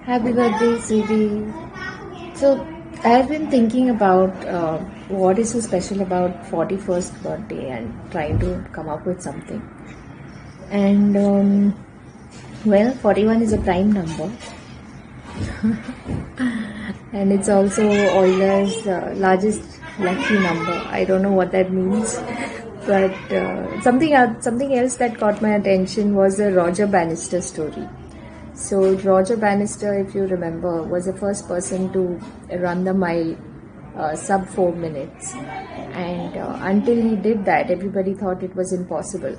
Happy birthday, sweetie. So, I've been thinking about what is so special about 41st birthday and trying to come up with something. And, well, 41 is a prime number. And it's also Euler's largest lucky number. I don't know what that means. But something else that caught my attention was the Roger Bannister story. So Roger Bannister, if you remember, was the first person to run the mile sub 4 minutes. And until he did that, everybody thought it was impossible.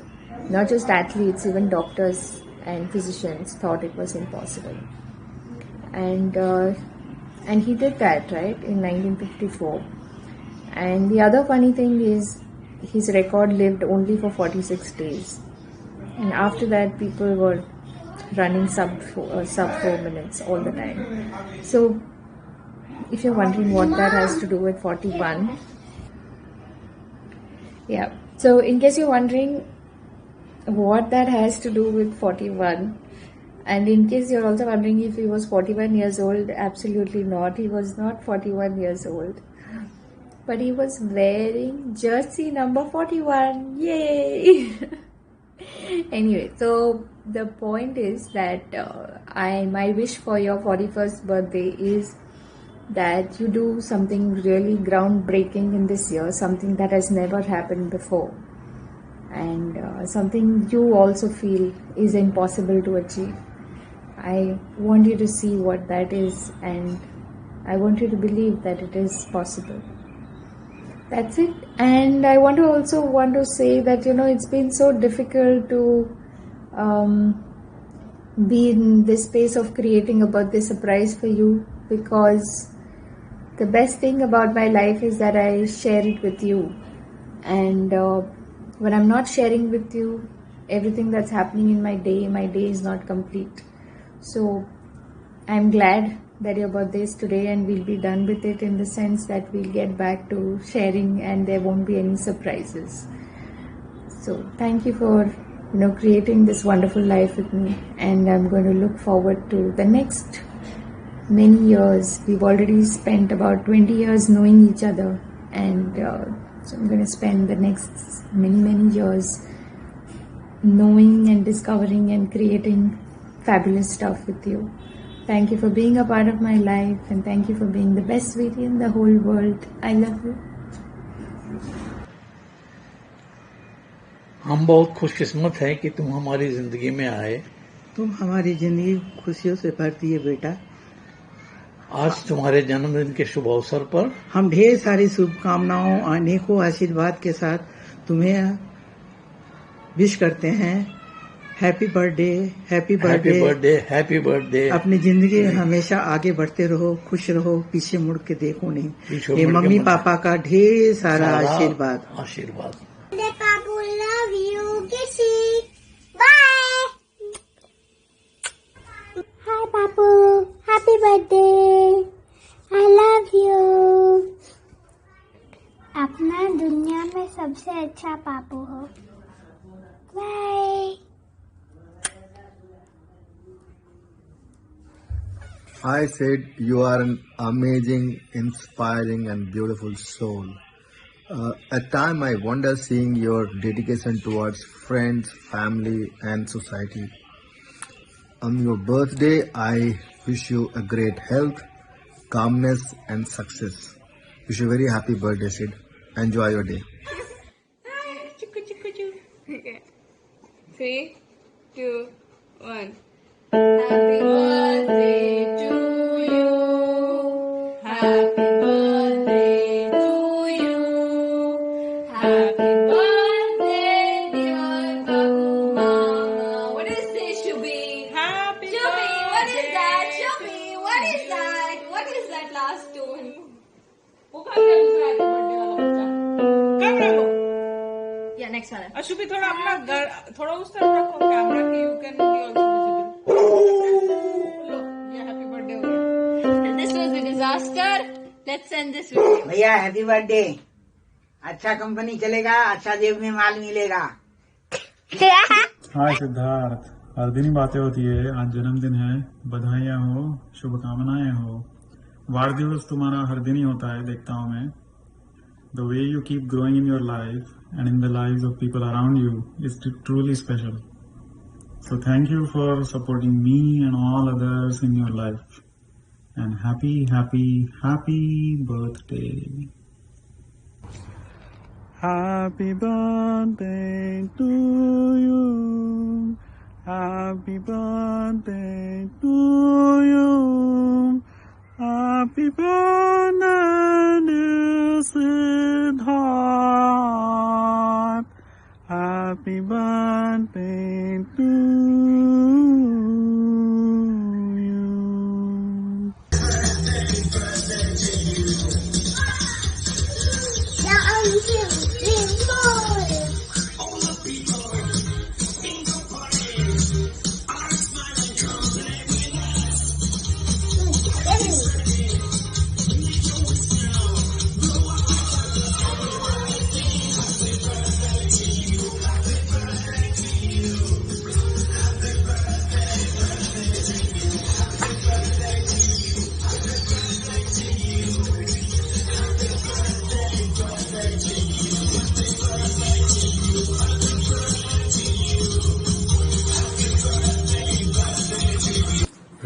Not just athletes, even doctors and physicians thought it was impossible. And he did that, right, in 1954. And the other funny thing is, his record lived only for 46 days. And after that, people were running sub 4 minutes all the time. So, if you're wondering what that has to do with 41, yeah. So, in case you're wondering what that has to do with 41, and in case you're also wondering if he was 41 years old, absolutely not. He was not 41 years old. But he was wearing jersey number 41. Yay! Anyway, so the point is that my wish for your 41st birthday is that you do something really groundbreaking in this year, something that has never happened before, and something you also feel is impossible to achieve. I want you to see what that is, and I want you to believe that it is possible. That's it. And I want to say that, it's been so difficult to be in this space of creating a birthday surprise for you, because the best thing about my life is that I share it with you. And when I'm not sharing with you everything that's happening in my day is not complete. So I'm glad that your birthday is today, and we'll be done with it in the sense that we'll get back to sharing and there won't be any surprises. So thank you for creating this wonderful life with me, and I'm going to look forward to the next many years. We've already spent about 20 years knowing each other, and so I'm going to spend the next many years knowing and discovering and creating fabulous stuff with you. Thank you for being a part of my life, and thank you for being the best sweetie in the whole world. I love you. हम बहुत खुशकिस्मत हैं कि तुम हमारी जिंदगी में आए। तुम हमारी जिंदगी खुशियों से भरती है बेटा। आज तुम्हारे जन्मदिन के शुभ अवसर पर हम ढेर सारी शुभकामनाओं, अनेकों आशीर्वाद के साथ तुम्हें विश करते हैं। Happy birthday, happy birthday, happy birthday, happy birthday. अपनी जिंदगी में हमेशा आगे बढ़ते रहो, खुश रहो, पीछे मुड़ के देखो नहीं। ये मम्मी पापा का ढेर सारा आशीर्वाद। पापू लव यू, किसी bye. Hi Papu, happy birthday, I love you. अपना दुनिया में सबसे अच्छा पापू हो। Bye. I said you are an amazing, inspiring and beautiful soul. At time I wonder seeing your dedication towards friends, family and society. On your birthday, I wish you a great health, calmness and success. Wish you a very happy birthday, Sid. Enjoy your day. 3, 2, 1. Happy birthday to you. Happy birthday to you. Happy birthday, dear Babu Mama. What is this, Shubhi? Happy Shubhi, birthday. what is that? Shubhi, what is that? What is that last tune? वो कहाँ गया दूसरा happy birthday वाला बच्चा? कब रखो? Yeah, next one. अशुभी थोड़ा अपना थोड़ा उस तरफ रखो कैमरा की, you can be also visible. लो, ये हैप्पी बर्थडे हो गया। And this was a disaster. Let's end this video. भैया हैप्पी बर्थडे। अच्छा कंपनी चलेगा, अच्छा जेब में माल मिलेगा। हाय सिद्धार्थ, हर दिन ही बातें होती है, आज जन्मदिन है, बधाइयाँ हो, शुभकामनाएं हो। वार दिवस तुम्हारा हर दिन ही होता है, देखता हूँ मैं। The way you keep growing in your life and in the lives of people around you is truly special. So thank you for supporting me and all others in your life. And happy, happy, happy birthday. Happy birthday to you. Happy birthday to you. Happy birthday, dear Siddharth. Happy birthday to you. Now I'm feeling more.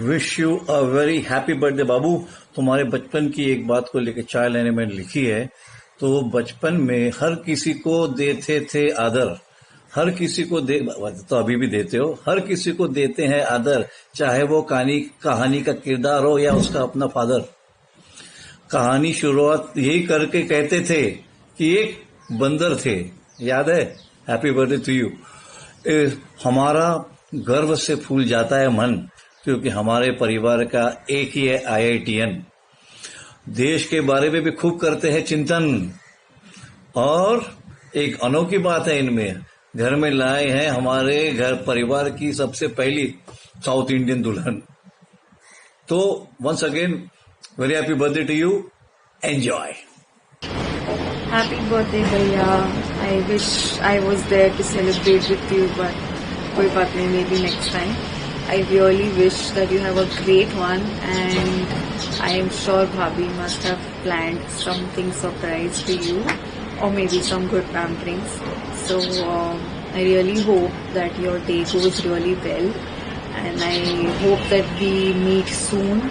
Wish you a very happy birthday babu. तुम्हारे बचपन की एक बात को लेकर चाय लेने में लिखी है। तो बचपन में हर किसी को देते थे आदर, हर किसी को तो अभी भी देते हो, हर किसी को देते हैं आदर, चाहे वो कहानी का किरदार हो या उसका अपना फादर। कहानी शुरुआत यही करके कहते थे कि एक बंदर थे, याद है? Happy birthday to you. हमारा गर्व से फूल जाता है मन, क्योंकि हमारे परिवार का एक ही है IITN। देश के बारे में भी खूब करते हैं चिंतन। और एक अनोखी बात है, इनमें घर में लाए हैं हमारे घर परिवार की सबसे पहली साउथ इंडियन दुल्हन। तो once again very happy birthday to you, enjoy. Happy birthday, भैया। I wish I was there to celebrate with you, but कोई बात नहीं, maybe next time. I really wish that you have a great one, and I am sure Bhabhi must have planned something surprise for you, or maybe some good pamperings. So I really hope that your day goes really well, and I hope that we meet soon.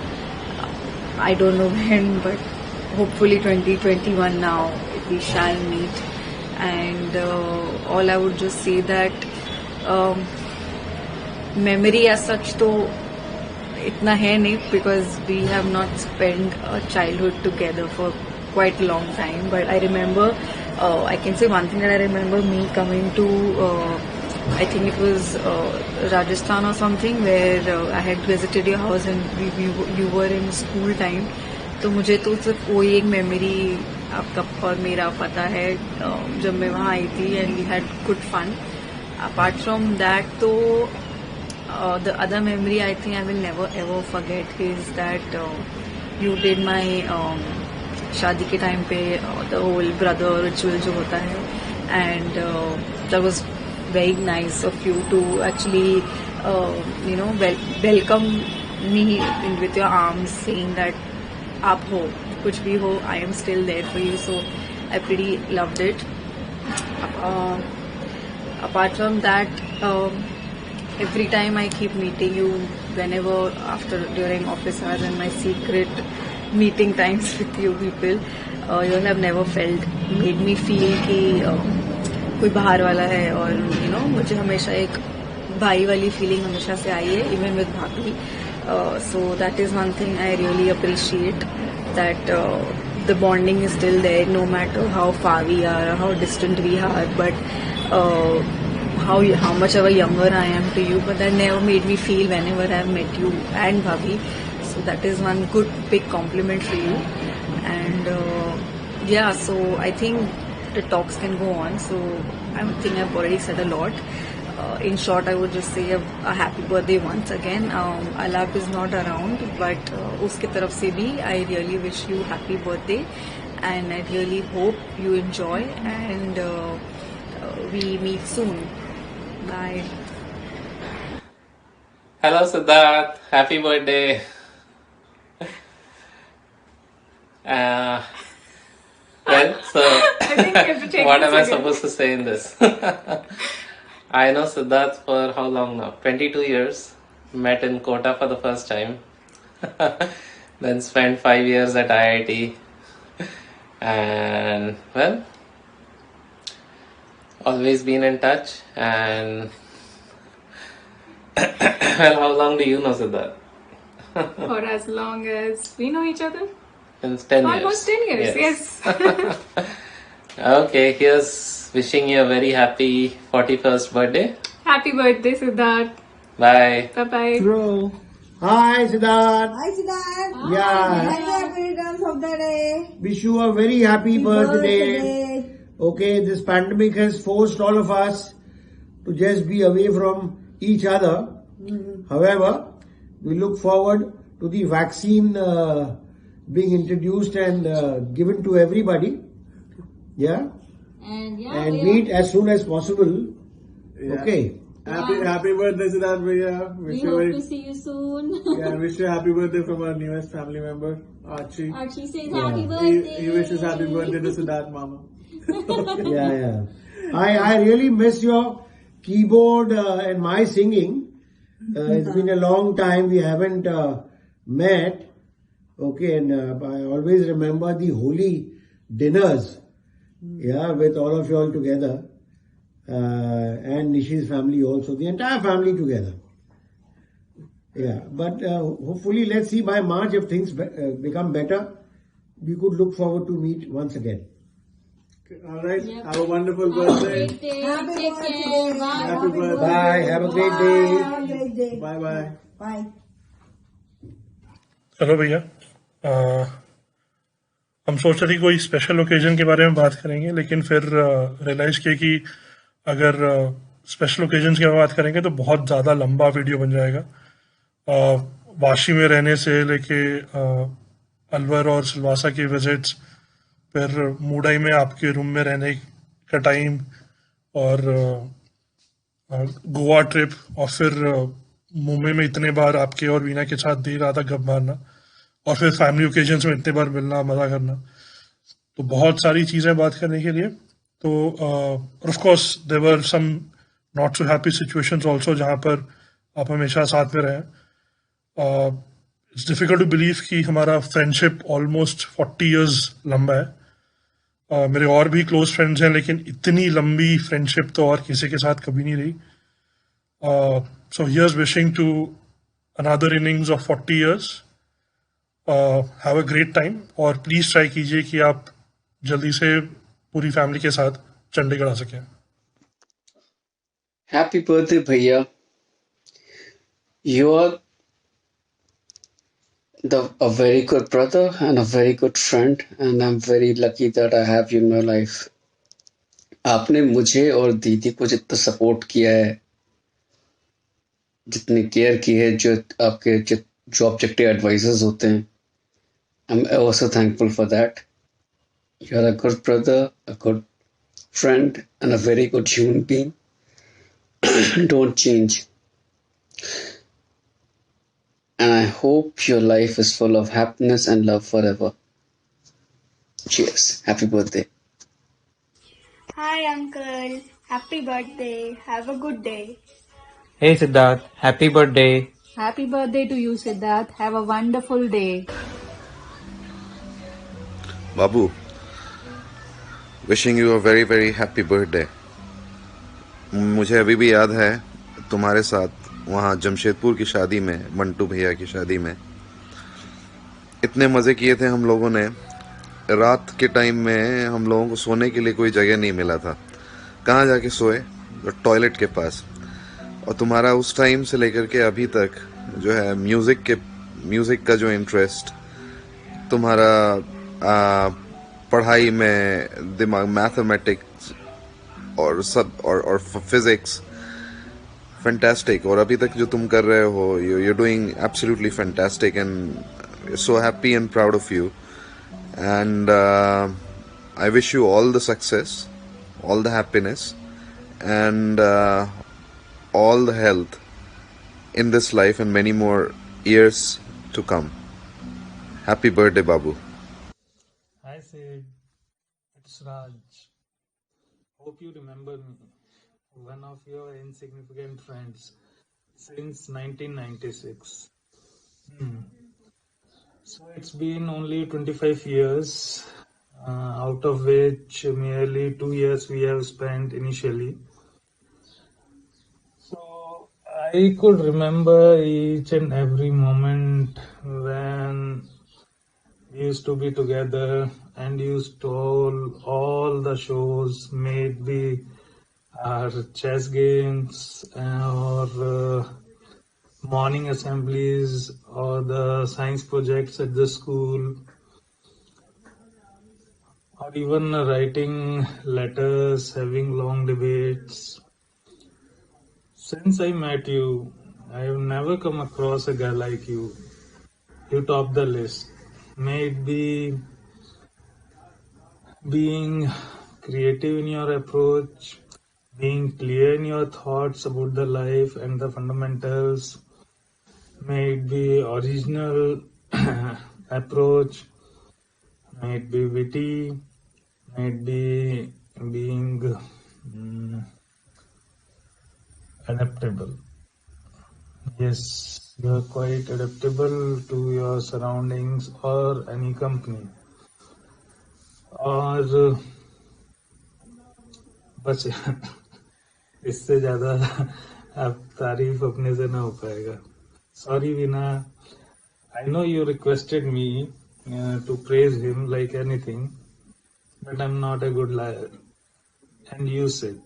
I don't know when, but hopefully 2021 now we shall meet. And all I would just say that memory as such तो इतना है नहीं, because we have not spent a childhood together for quite a long time. But I remember, I can say one thing that I remember me coming to, I think it was Rajasthan or something, where I had visited your house and you were in school time. तो मुझे तो सिर्फ वही एक memory आपका और मेरा पता है जब मैं वहाँ आई थी, and we had good fun. Apart from that, तो the other memory I think I will never ever forget is that you did my शादी के टाइम पे the whole brother ritual जो होता है, and that was very nice of you to actually welcome me with your arms, saying that आप हो, कुछ भी हो, I am still there for you. So I pretty loved it. Apart from that, every time I keep meeting you, whenever during office hours and my secret meeting times with you people, you have never made me feel कि कोई बाहर वाला है, और मुझे हमेशा एक भाई वाली फीलिंग हमेशा से आई है, even with Bhabhi. So that is one thing I really appreciate, that the bonding is still there, no matter how far we are or how distant we are, but how much ever younger I am to you, but that never made me feel whenever I have met you and Bhabhi. So that is one good big compliment for you. And so I think the talks can go on, so I think I've already said a lot. In short, I would just say a happy birthday once again. Alap is not around, but uske taraf se bhi I really wish you happy birthday, and I really hope you enjoy, and we meet soon. Bye. Hello, Siddharth. Happy birthday. Uh, so I think you have to take what this am I again. supposed to say in this? I know Siddharth for how long now? 22 years. Met in Kota for the first time. Then spent 5 years at IIT. And, well, always been in touch. And, well, how long do you know Siddharth? For as long as we know each other. Since 10 years. Almost 10 years, yes. Okay, here's wishing you a very happy 41st birthday. Happy birthday, Siddharth. Bye. Bye-bye. True. Hi, Siddharth. Hi, Siddharth. Yeah. Happy returns of the day. Wish you a very happy birthday. Birthday. Okay, this pandemic has forced all of us to just be away from each other. However, we look forward to the vaccine being introduced and given to everybody. Yeah. And And meet as soon as possible. Okay. Happy birthday, Siddharth Bhaiya. we hope to see you soon. Yeah, wish you a happy birthday from our newest family member, Archie. Archie says Yeah. happy birthday. He wishes happy birthday to Siddharth Mama. Yeah. I really miss your keyboard and my singing. It's been a long time we haven't met. Okay, and I always remember the holy dinners. Yeah, with all of you all together. And Nishi's family also, the entire family together. Yeah, but hopefully let's see by March if things become better. We could look forward to meet once again. All right. Yep. Have a wonderful Have a birthday. great day. Happy Take birthday. care. Bye. Happy birthday. Bye. Have a great day. Have a great day. Bye bye. Bye. Hello भैया हम सोच रहे थे कोई special occasion के बारे में बात करेंगे लेकिन फिर रियलाइज किया कि अगर स्पेशल ओकेजन की बात करेंगे तो बहुत ज़्यादा लंबा वीडियो बन जाएगा वाशी में रहने से लेके अलवर और सिलवासा की विजिट्स फिर मूडाई में आपके रूम में रहने का टाइम और गोवा ट्रिप और फिर मुंबई में इतने बार आपके और वीना के साथ दे रहा था गप मारना और फिर फैमिली ओकेजन्स में इतने बार मिलना मज़ा करना तो बहुत सारी चीज़ें बात करने के लिए तो of course there were some not so happy situations also जहाँ पर आप हमेशा साथ में रहें इट्स डिफिकल्ट टू बिलीव कि हमारा फ्रेंडशिप ऑलमोस्ट 40 इयर्स लंबा है मेरे और भी क्लोज फ्रेंड्स हैं लेकिन इतनी लंबी फ्रेंडशिप तो और किसी के साथ कभी नहीं रही so here's wishing to another innings of 40 years have a great time और प्लीज़ ट्राई कीजिए कि आप जल्दी से पूरी फैमिली के साथ चंडीगढ़ आ सकें Happy birthday, Bhaiya. You are a very good brother and a very good friend, and I'm very lucky that I have you in my life. आपने मुझे और दीदी को जितना सपोर्ट किया है जितनी केयर की है जो आपके जो ऑब्जेक्टिव एडवाइजर्स होते हैं I'm also thankful for that. You are a good brother, a good friend, and a very good human being. Don't change. And I hope your life is full of happiness and love forever. Cheers. Happy birthday. Hi, Uncle. Happy birthday. Have a good day. Hey Siddharth, happy birthday. Happy birthday to you, Siddharth. Have a wonderful day. Babu, wishing you a very very happy birthday. मुझे अभी भी याद है तुम्हारे साथ वहाँ जमशेदपुर की शादी में मंटू भैया की शादी में इतने मज़े किए थे हम लोगों ने रात के टाइम में हम लोगों को सोने के लिए कोई जगह नहीं मिला था कहाँ जाके सोए टॉयलेट के पास और तुम्हारा उस टाइम से लेकर के अभी तक जो है म्यूज़िक का जो इंटरेस्ट तुम्हारा पढ़ाई में दिमाग मैथमेटिक्स और सब और फिजिक्स फैंटास्टिक और अभी तक जो तुम कर रहे हो you're doing absolutely fantastic and so happy and proud of you and I wish you all the success, all the happiness and all the health in this life and many more years to come. Happy birthday, Babu. Hi Sid, it's Raj. Hope you remember me, one of your insignificant friends since 1996. So it's been only 25 years, out of which merely 2 years we have spent initially. So I could remember each and every moment when we used to be together and used to all the shows, maybe our chess games or morning assemblies or the science projects at the school, or even writing letters, having long debates. Since I met you, I have never come across a guy like you. You top the list. May it be being creative in your approach, being clear in your thoughts about the life and the fundamentals, may it be original approach, may it be witty, may it be being adaptable. Yes, you are quite adaptable to your surroundings or any company. और बस इससे ज़्यादा आप तारीफ अपने से ना हो पाएगा. Sorry Vina, I know you requested me to praise him like anything, but I'm not a good liar. And you said,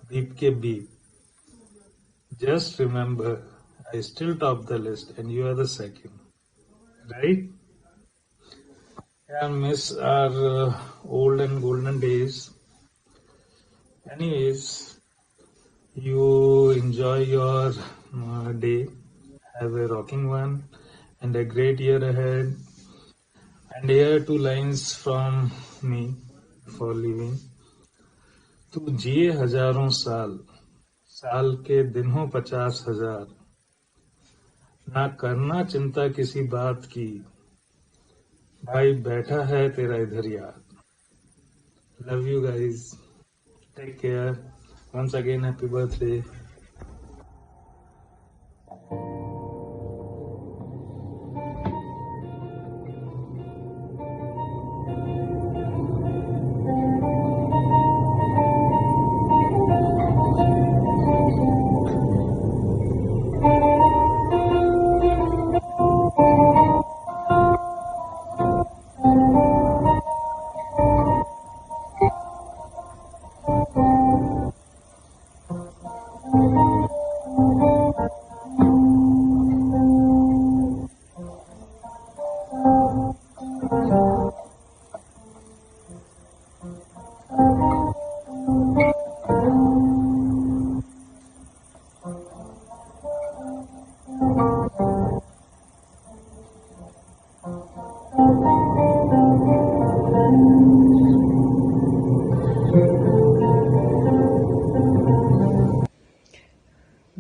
beep ke beep. Just remember, I still top the list and you are the second. Right? I miss our old and golden days. Anyways, you enjoy your day. Have a rocking one and a great year ahead. And here 2 lines from me for leaving. तू जिए हजारों साल, साल के दिन हो 50,000. ना करना चिंता किसी बात की, भाई बैठा है तेरा इधर याद. Love you guys. Take care. Once again, happy birthday.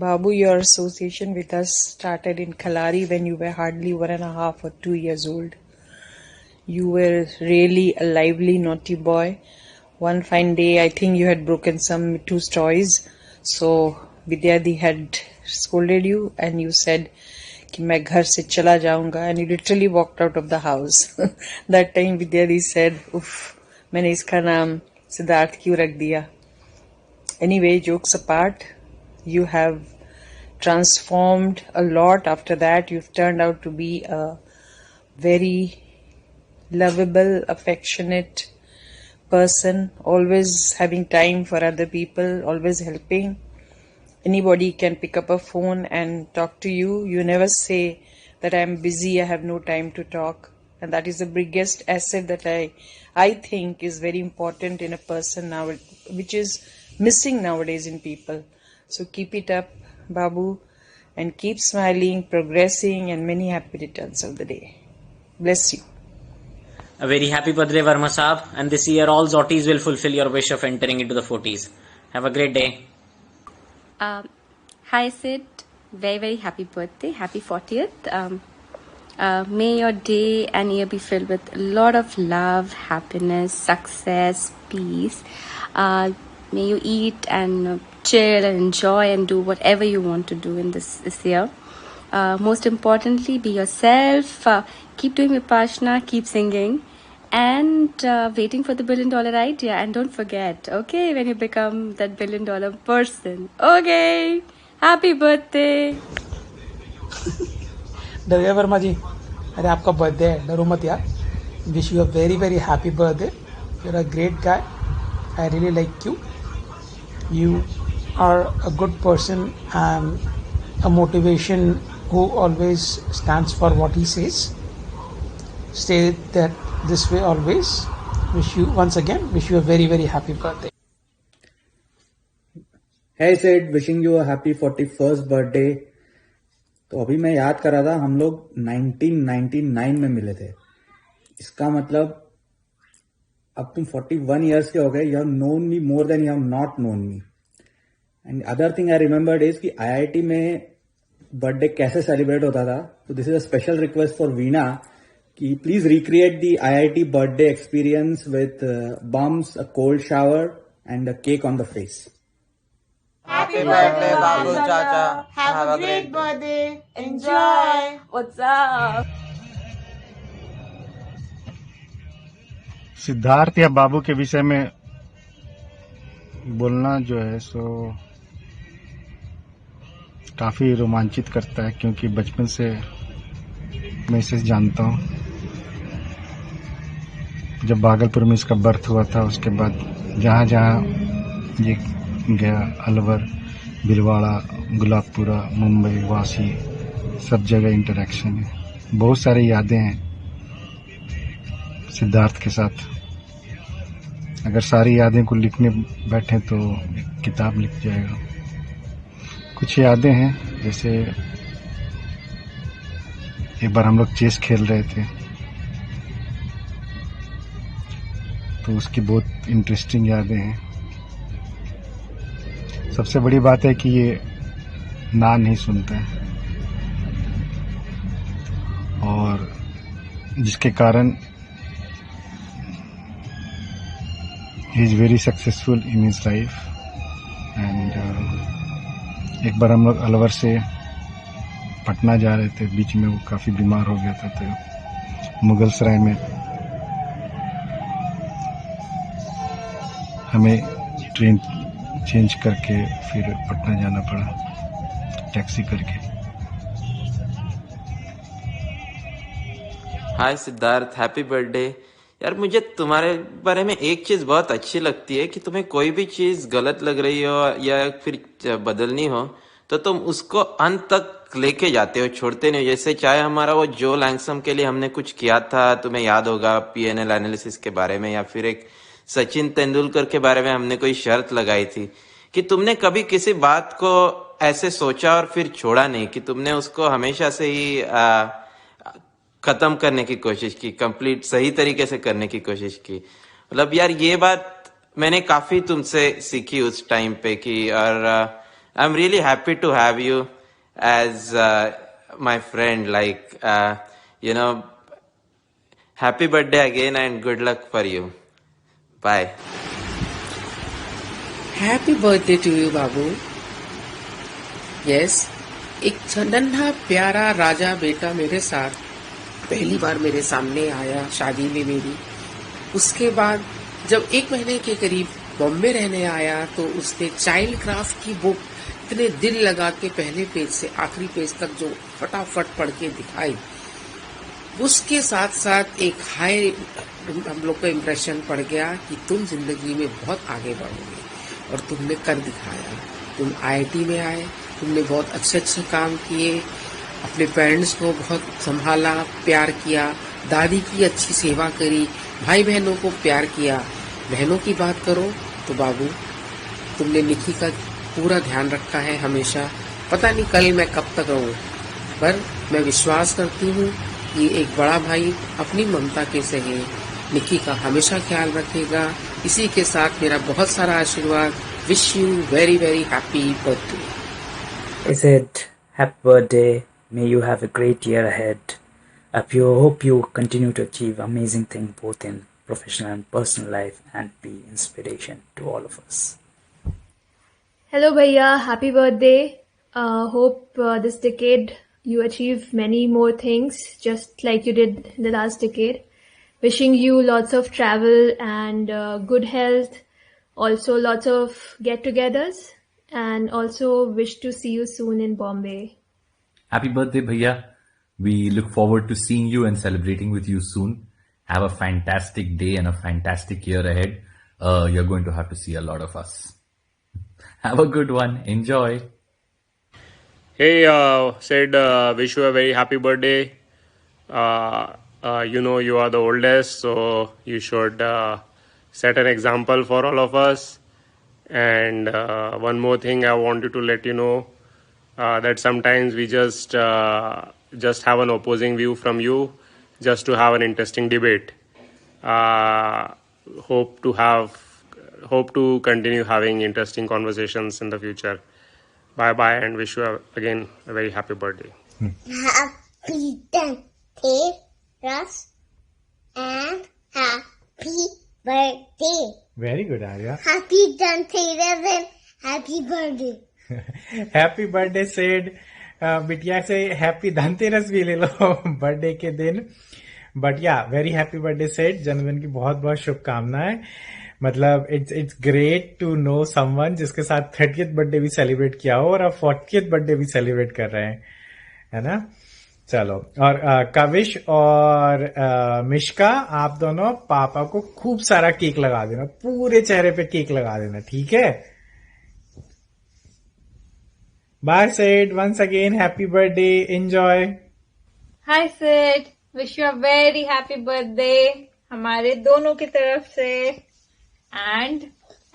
Babu, your association with us started in Kalari when you were hardly 1.5 or 2 years old. You were really a lively, naughty boy. One fine day, I think you had broken some Mittu's toys. So Vidyadi had scolded you and you said, कि मैं घर से चला जाऊंगा, and you literally walked out of the house. That time Vidyadi said, उफ, मैंने इसका नाम सिद्धार्थ क्यों रख दिया. Anyway, jokes apart, you have transformed a lot after that. You've turned out to be a very lovable, affectionate person, always having time for other people, always helping. Anybody can pick up a phone and talk to you. You never say that I'm busy, I have no time to talk. And that is the biggest asset that I think is very important in a person now, which is missing nowadays in people. So keep it up, Babu, and keep smiling, progressing, and many happy returns of the day. Bless you. A very happy birthday, Verma Saab, and this year all Zottis will fulfill your wish of entering into the 40s. Have a great day. Hi Sid, very, very happy birthday. Happy 40th. May your day and year be filled with a lot of love, happiness, success, peace. May you eat and chill and enjoy and do whatever you want to do in this year. Most importantly, be yourself. Keep doing Vipassana, keep singing, and waiting for the $1 billion idea. And don't forget, okay, when you become that $1 billion person. Okay, happy birthday. डरिया वर्मा जी, अरे आपका birthday है, डरो मत यार. Wish you a very very happy birthday. You are a great guy. I really like you. You are a good person and a motivation who always stands for what he says. Stay that this way always. Wish you a very very happy birthday. Hey Sid, wishing you a happy 41st birthday. तो अभी मैं याद कर रहा था, हम लोग 1999 में मिले थे. इसका मतलब अब तुम 41 years के हो गए. You have known me more than you have not known me. And other thing I remembered is कि IIT में बर्थडे कैसे सेलिब्रेट होता था. तो this is a special request for Veena कि please recreate the IIT birthday experience with bums, a cold shower and a cake on the face. Happy birthday, Babu Chacha. Have a great birthday. Enjoy. What's up? Siddharth या बाबू के विषय में बोलना जो है सो काफ़ी रोमांचित करता है, क्योंकि बचपन से मैं इसे जानता हूँ. जब भागलपुर में इसका बर्थ हुआ था, उसके बाद जहाँ जहाँ ये गया, अलवर, भिलवाड़ा, गुलाबपुरा, मुंबई, वासी, सब जगह इंटरेक्शन है. बहुत सारी यादें हैं सिद्धार्थ के साथ. अगर सारी यादें को लिखने बैठे तो एक किताब लिख जाएगा. कुछ यादें हैं, जैसे एक बार हम लोग चेस खेल रहे थे, तो उसकी बहुत इंटरेस्टिंग यादें हैं. सबसे बड़ी बात है कि ये ना नहीं सुनता है, और जिसके कारण he is very successful in his life. And एक बार हम लोग अलवर से पटना जा रहे थे, बीच में वो काफ़ी बीमार हो गया था, तो मुगल सराय में हमें ट्रेन चेंज करके फिर पटना जाना पड़ा टैक्सी करके. हाय सिद्धार्थ, हैप्पी बर्थडे. यार मुझे तुम्हारे बारे में एक चीज बहुत अच्छी लगती है कि तुम्हें कोई भी चीज गलत लग रही हो या फिर बदलनी हो तो तुम उसको अंत तक लेके जाते हो, छोड़ते नहीं. जैसे चाहे हमारा वो जो लैंगसम के लिए हमने कुछ किया था, तुम्हें याद होगा, PNL एनालिसिस के बारे में, या फिर एक सचिन तेंदुलकर के बारे में हमने कोई शर्त लगाई थी, कि तुमने कभी किसी बात को ऐसे सोचा और फिर छोड़ा नहीं, कि तुमने उसको हमेशा से ही खत्म करने की कोशिश की, कंप्लीट सही तरीके से करने की कोशिश की. मतलब यार ये बात मैंने काफी तुमसे सीखी उस टाइम पे कि, और I am really happy to have you as my friend. Like you know, happy birthday again and good luck for you. Bye. Happy birthday to you बाबू. यस, एक नन्हा प्यारा राजा बेटा मेरे साथ पहली बार मेरे सामने आया शादी में मेरी. उसके बाद जब 1 महीने के करीब बॉम्बे रहने आया तो उसने चाइल्ड क्राफ्ट की बुक इतने दिल लगा के पहले पेज से आखिरी पेज तक जो फटाफट पढ़ के दिखाई, उसके साथ साथ एक हाई हम लोग का इम्प्रेशन पड़ गया कि तुम जिंदगी में बहुत आगे बढ़ोगे, और तुमने कर दिखाया. तुम IIT में आए, तुमने बहुत अच्छे अच्छे काम किए, अपने पेरेंट्स को बहुत संभाला, प्यार किया, दादी की अच्छी सेवा करी, भाई बहनों को प्यार किया. बहनों की बात करो तो बाबू, तुमने निकी का पूरा ध्यान रखा है हमेशा. पता नहीं कल मैं कब तक रहूं, पर मैं विश्वास करती हूँ कि एक बड़ा भाई अपनी ममता के सहे निकी का हमेशा ख्याल रखेगा. इसी के साथ मेरा बहुत सारा आशीर्वाद. Wish you very very happy birthday. I said Happy birthday. May you have a great year ahead. Hope you continue to achieve amazing things both in professional and personal life and be inspiration to all of us. Hello, Bhaiya. Happy birthday. Hope this decade you achieve many more things just like you did in the last decade. Wishing you lots of travel and good health. Also lots of get-togethers. And also wish to see you soon in Bombay. Happy birthday, Bhaiya. We look forward to seeing you and celebrating with you soon. Have a fantastic day and a fantastic year ahead. You're going to have to see a lot of us. Have a good one. Enjoy. Hey, Sid, wish you a very happy birthday. You know you are the oldest, so you should set an example for all of us. And one more thing I wanted to let you know, that sometimes we just have an opposing view from you, just to have an interesting debate. Hope to continue having interesting conversations in the future. Bye bye, and wish you again a very happy birthday. Happy Dhanteras and happy birthday. Very good, Arya. Happy Dhanteras and happy birthday. Happy birthday said बिटिया से happy Dhanteras भी ले लो birthday के दिन. But या very happy birthday said. जन्मदिन की बहुत बहुत शुभकामनाएं. मतलब it's great to know someone जिसके साथ 30th बर्थडे भी सेलिब्रेट किया हो और अब 40th बर्थडे भी सेलिब्रेट कर रहे हैं, है ना. चलो, और कविश और मिश्का, आप दोनों पापा को खूब सारा केक लगा देना, पूरे चेहरे पे केक लगा देना, ठीक है. Bye, Sid. Once again, happy birthday. Enjoy. Hi, Sid. Wish you a very happy birthday. हमारे दोनों की तरफ से. And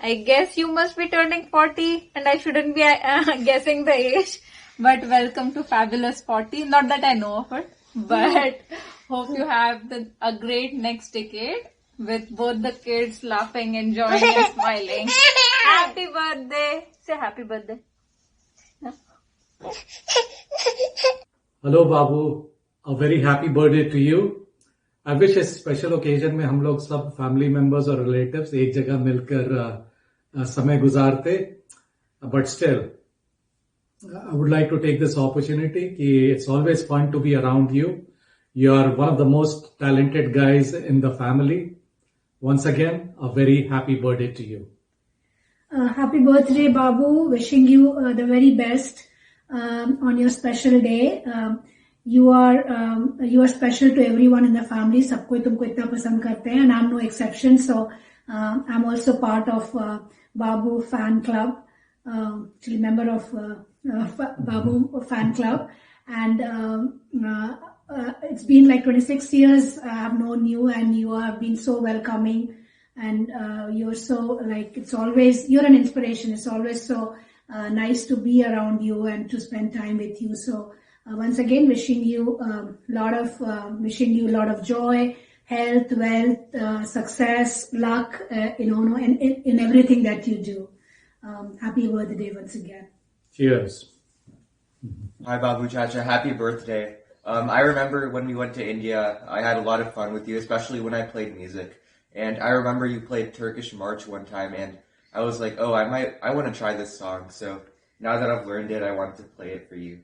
I guess you must be turning 40 and I shouldn't be guessing the age. But welcome to Fabulous 40. Not that I know of it. But hope you have a great next decade with both the kids laughing, enjoying and smiling. Happy birthday. Say happy birthday. Hello Babu, a very happy birthday to you. I wish इस special occasion में हम लोग सब family members और relatives एक जगह मिलकर समय गुजारते. But still I would like to take this opportunity कि it's always fun to be around you. You are one of the most talented guys in the family. Once again, a very happy birthday to you. Happy birthday, Babu. Wishing you the very best on your special day. You are special to everyone in the family. सबको तुमको इतना पसंद करते हैं, and I'm no exception. So I'm also part of Babu fan club. Actually, member of Babu fan club, and it's been like 26 years I've known you, and you have been so welcoming, and you're so like you're an inspiration. It's always so nice to be around you and to spend time with you. So once again, wishing you a lot of joy, health, wealth, success, luck, in everything that you do. Happy birthday once again. Cheers. Hi, Babu Chacha. Happy birthday. I remember when we went to India, I had a lot of fun with you, especially when I played music. And I remember you played Turkish March one time, and I was like, oh, I want to try this song. So now that I've learned it, I want to play it for you.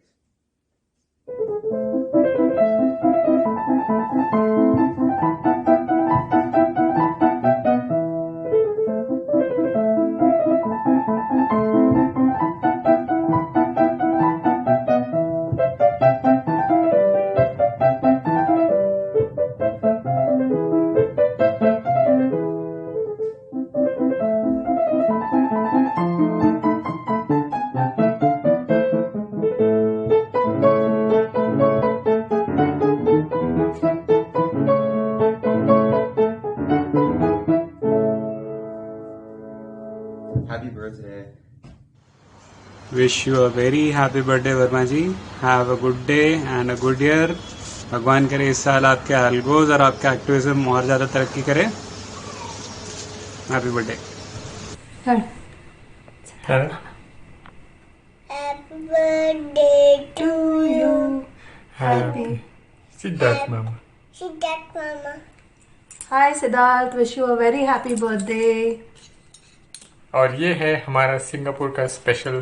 Happy birthday. Wish you a very happy birthday, Verma ji. Have a good day and a good year. भगवान करे इस साल आपके अलगोज और आपका activism और ज्यादा तरक्की करे. Happy birthday. Happy birthday to Happy. Siddharth Mama. Siddharth Mama. Hi Siddharth, wish you a very happy birthday. और ये है हमारा सिंगापुर का स्पेशल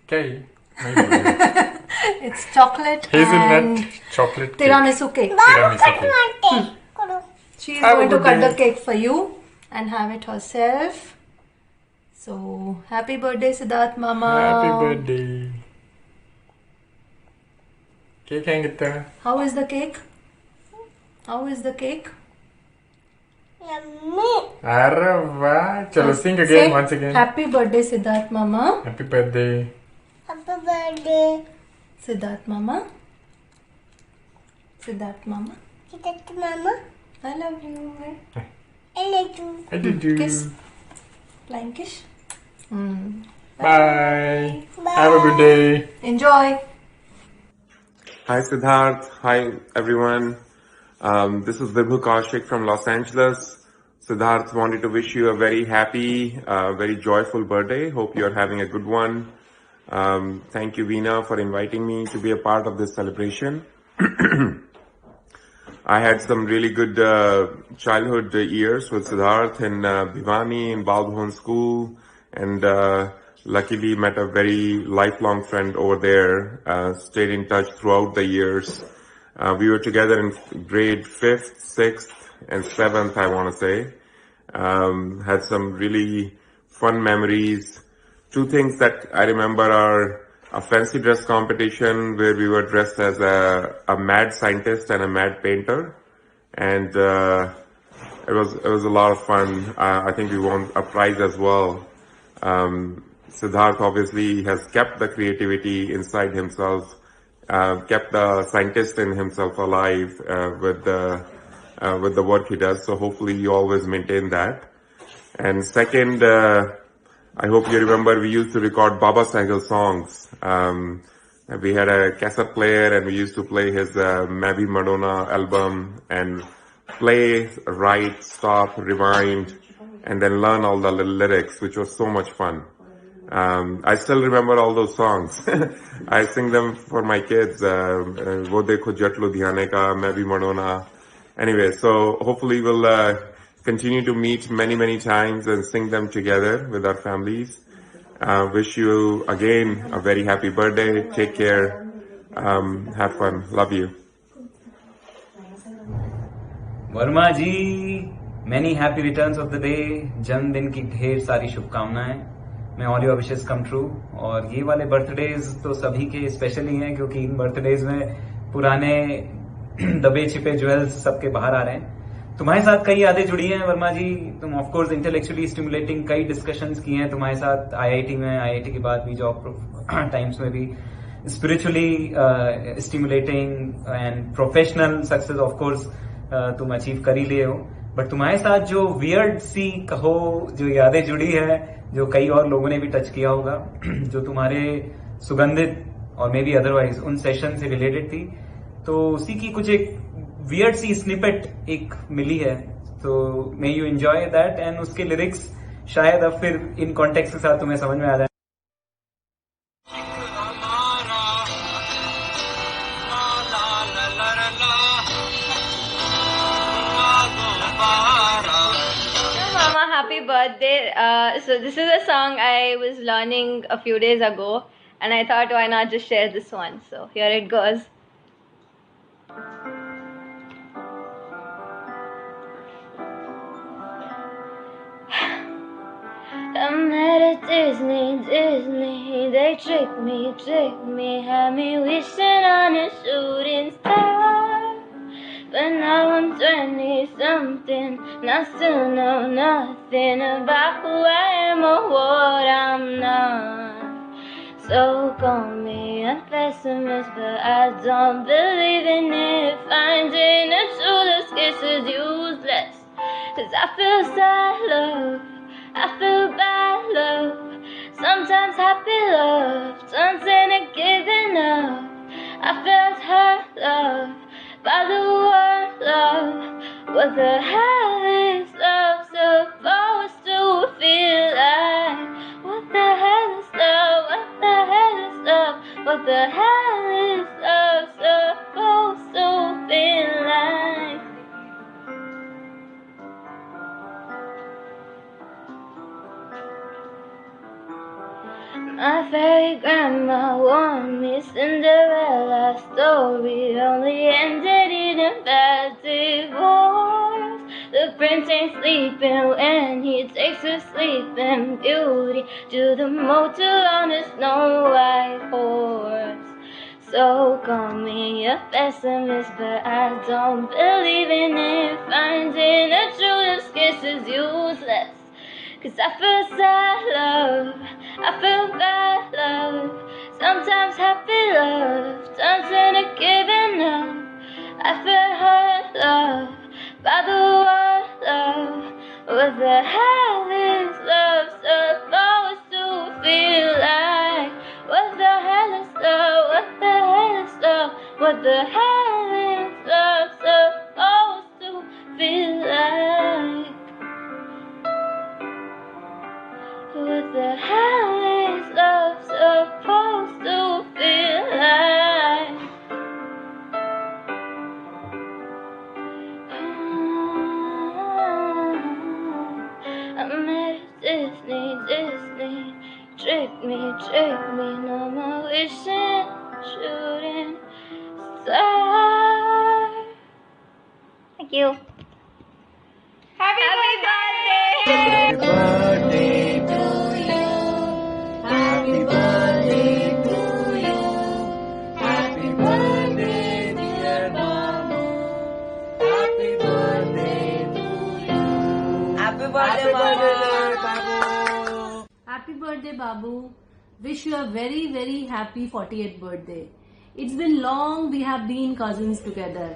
क्या है? It's chocolate Hazelnut and chocolate cake. tiramisu cake. Tiramisu cake. She's Have a going to good cut day. the cake for you and have it herself. So happy birthday Siddharth Mama. Happy birthday. Cake hangita. How is the cake? How is the cake? Yummy. अरे वाह चलो sing again Say once again. Happy birthday Siddharth Mama. Happy birthday. Happy birthday. Siddharth Mama. Siddharth Mama. Siddharth Mama. I love you. I love you. I did you. Kiss. Flying kiss. Bye. Have a good day. Enjoy. Hi Siddharth. Hi everyone. This is Vibhu Kaushik from Los Angeles. Siddharth wanted to wish you a very happy, very joyful birthday. Hope you're having a good one. Thank you Veena for inviting me to be a part of this celebration. I had some really good childhood years with Siddharth in Bhiwani in Balbhavan School, and luckily met a very lifelong friend over there. Stayed in touch throughout the years. We were together in grade 5th, 6th, and 7th, I want to say. Had some really fun memories. Two things that I remember are a fancy dress competition where we were dressed as a mad scientist and a mad painter, and it was a lot of fun. I think we won a prize as well. Siddharth obviously has kept the creativity inside himself, kept the scientist in himself alive with the work he does. So hopefully you always maintain that. And second, I hope you remember we used to record Baba Sahil songs. We had a cassette player and we used to play his Mabby Madonna album and play, write, stop, rewind, and then learn all the lyrics, which was so much fun. I still remember all those songs. I sing them for my kids. Wo dekho jat ludhiane ka, Mabby Madonna. Anyway, so hopefully we'll continue to meet many times and sing them together with our families. Wish you again a very happy birthday. Take care. Have fun. Love you. Verma ji many happy returns of the day. जन्मदिन की ढेर सारी शुभकामनाएं. मैं all your wishes come true. और ये वाले birthdays तो सभी के स्पेशल ही हैं क्योंकि इन बर्थडेज में पुराने दबे छिपे ज्वेल्स सबके बाहर आ रहे हैं. तुम्हारे साथ कई यादें जुड़ी हैं वर्मा जी. तुम ऑफ कोर्स इंटेलेक्चुअली स्टिमुलेटिंग कई डिस्कशंस किए हैं तुम्हारे साथ आईआईटी में, आईआईटी के बाद भी जॉब टाइम्स में भी. Spiritually stimulating and professional success of course तुम अचीव कर ही लिए हो. बट तुम्हारे साथ जो वियर्ड सी कहो जो यादें जुड़ी है, जो कई और लोगों ने भी टच किया होगा, जो तुम्हारे सुगंधित और मे बी अदरवाइज उन सेशन से रिलेटेड थी, तो उसी की कुछ एक वियर्ड सी स्निपेट एक मिली है. तो may you enjoy that and उसके लिरिक्स शायद अब फिर इन कॉन्टेक्स्ट के साथ तुम्हें समझ में आ जाए. Mama, happy birthday. So this is a song I was learning a few days ago and I thought why not just share this one. So here it goes. I'm at a Disney, they tricked me, had me wishing on a shooting star. But now I'm 20-something, and I still know nothing about who I am or what I'm not. So call me a pessimist, but I don't believe in it. Finding a true love kiss is useless, 'cause I feel sad love, I feel bad love. Sometimes happy love turns into giving up. I felt hurt love by the word love. What the hell is love supposed to feel like? What the hell is love? What the hell is love? What the hell is love Mama warned me Cinderella story only ended in a bad divorce. The prince ain't sleeping when he takes her sleeping beauty to the motel on his Snow White horse. So call me a pessimist, but I don't believe in it. Finding a true love's kiss is useless. 'Cause I feel sad love, I feel bad love. Sometimes happy love turns into giving up. I feel hurt love, by the world love. What the hell is love supposed to feel like? What the hell is love? What the hell is love? What the hell is love supposed to feel like? What the hell is love supposed to feel like? I met Disney, trick me, no more wishing, shooting star. Thank you. Happy birthday! Happy birthday to you. Happy birthday to you. Happy birthday, dear Babu. Happy birthday to you. Happy birthday, Babu. Happy birthday, Babu. Wish you a very, very happy 40th birthday. It's been long we have been cousins together.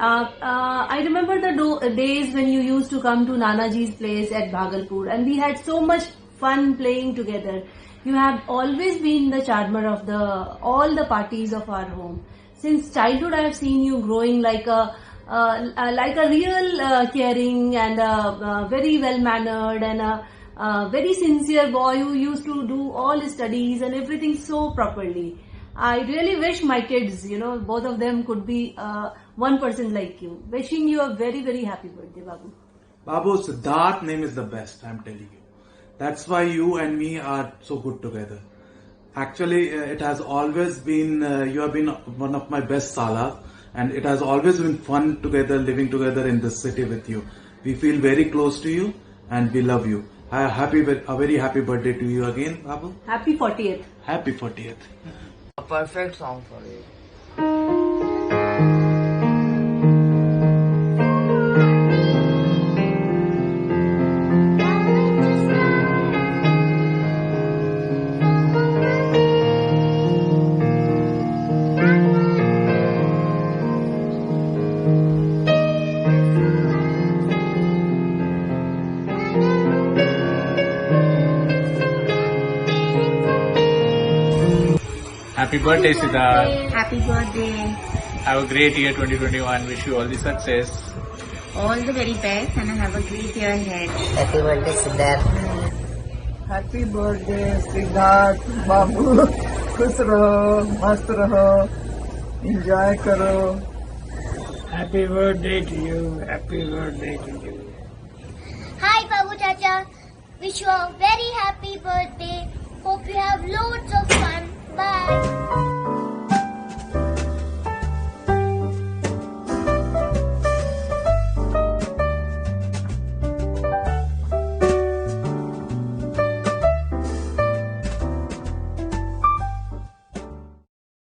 I remember the days when you used to come to Nanaji's place at Bhagalpur, and we had so much fun playing together. You have always been the charmer of all the parties of our home. Since childhood, I have seen you growing like a real caring and very well mannered and a very sincere boy who used to do all his studies and everything so properly. I really wish my kids, both of them could be one person like you. Wishing you a very, very happy birthday, Babu. Babu, Siddharth name is the best, I'm telling you. That's why you and me are so good together. Actually, it has always been, you have been one of my best salas, and it has always been fun together, living together in this city with you. We feel very close to you, and we love you. A very happy birthday to you again, Babu. Happy 40th. Happy 40th. A perfect song for you. Happy birthday, Siddharth. Happy birthday. Have a great year 2021. Wish you all the success. All the very best and have a great year ahead. Happy birthday, Siddharth. Happy birthday, Siddharth Babu. खुश रहो, मस्त रहो, enjoy करो. Happy birthday to you. Happy birthday to you. Hi, Babu Chacha. Wish you a very happy birthday. Hope you have loads of fun. Bye.